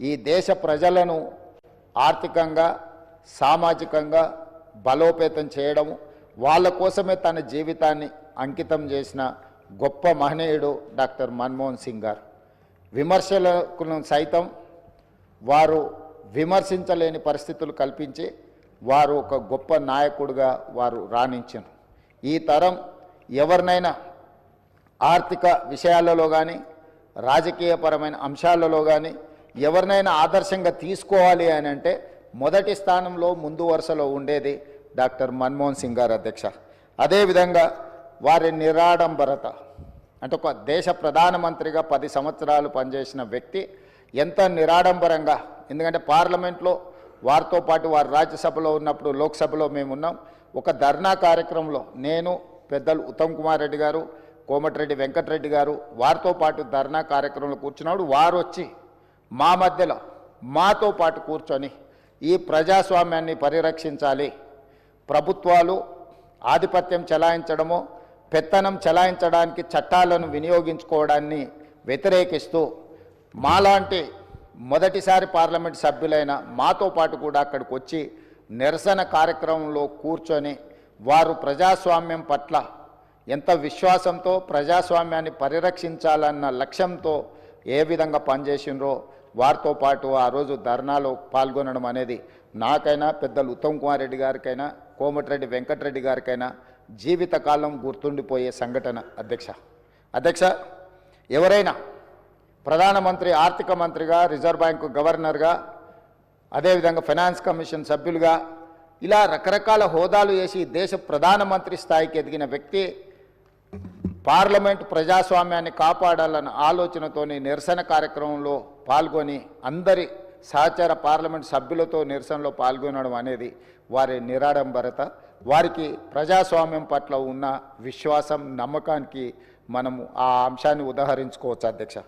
ఈ దేశ ప్రజలను ఆర్థికంగా సామాజికంగా బలోపేతం చేయడము, వాళ్ళ కోసమే తన జీవితాన్ని అంకితం చేసిన గొప్ప మహనీయుడు డాక్టర్ మన్మోహన్ సింగ్ గారు. విమర్శలను సైతం వారు విమర్శించలేని పరిస్థితులు కల్పించి వారు ఒక గొప్ప నాయకుడిగా వారు రాణించారు. ఈ తరం ఎవరినైనా ఆర్థిక విషయాలలో కానీ రాజకీయపరమైన అంశాలలో కానీ ఎవరినైనా ఆదర్శంగా తీసుకోవాలి అని అంటే మొదటి స్థానంలో ముందు వరుసలో ఉండేది డాక్టర్ మన్మోహన్ సింగ్ గారు అధ్యక్ష. అదేవిధంగా వారి నిరాడంబరత, అంటే ఒక దేశ ప్రధానమంత్రిగా 10 సంవత్సరాలు పనిచేసిన వ్యక్తి ఎంత నిరాడంబరంగా, ఎందుకంటే పార్లమెంట్లో వారితో పాటు వారు రాజ్యసభలో ఉన్నప్పుడు లోక్సభలో మేము ఉన్నాం. ఒక ధర్నా కార్యక్రమంలో నేను, పెద్దలు ఉత్తమ్ కుమార్ రెడ్డి గారు, కోమటిరెడ్డి వెంకటరెడ్డి గారు వారితో పాటు ధర్నా కార్యక్రమంలో కూర్చున్నాడు. వారు వచ్చి మా మధ్యలో మాతో పాటు కూర్చొని ఈ ప్రజాస్వామ్యాన్ని పరిరక్షించాలి, ప్రభుత్వాలు ఆధిపత్యం చెలాయించడమో పెత్తనం చెలాయించడానికి చట్టాలను వినియోగించుకోవడాన్ని వ్యతిరేకిస్తూ మాలాంటి మొదటిసారి పార్లమెంట్ సభ్యులైన మాతో పాటు కూడా అక్కడికి వచ్చి నిరసన కార్యక్రమంలో కూర్చొని వారు ప్రజాస్వామ్యం పట్ల ఎంత విశ్వాసంతో ప్రజాస్వామ్యాన్ని పరిరక్షించాలన్న లక్ష్యంతో ఏ విధంగా పనిచేసినరో వారితో పాటు ఆ రోజు ధర్నాలో పాల్గొనడం అనేది నాకైనా, పెద్దలు ఉత్తమ్ కుమార్ రెడ్డి గారికైనా, కోమటిరెడ్డి వెంకటరెడ్డి గారికైనా జీవితకాలం గుర్తుండిపోయే సంఘటన అధ్యక్ష. ఎవరైనా ప్రధానమంత్రి, ఆర్థిక మంత్రిగా, రిజర్వ్ బ్యాంకు గవర్నర్గా, అదేవిధంగా ఫైనాన్స్ కమిషన్ సభ్యులుగా ఇలా రకరకాల హోదాలు చేసి దేశ ప్రధానమంత్రి స్థాయికి ఎదిగిన వ్యక్తి పార్లమెంట్ ప్రజాస్వామ్యాన్ని కాపాడాలన్న ఆలోచనతోని నిరసన కార్యక్రమంలో పాల్గొని అందరి సహచర పార్లమెంట్ సభ్యులతో నిరసనలో పాల్గొనడం అనేది వారి నిరాడంబరత, వారికి ప్రజాస్వామ్యం పట్ల ఉన్న విశ్వాసం, నమ్మకానికి మనము ఆ అంశాన్ని ఉదాహరించుకోవచ్చు అధ్యక్ష.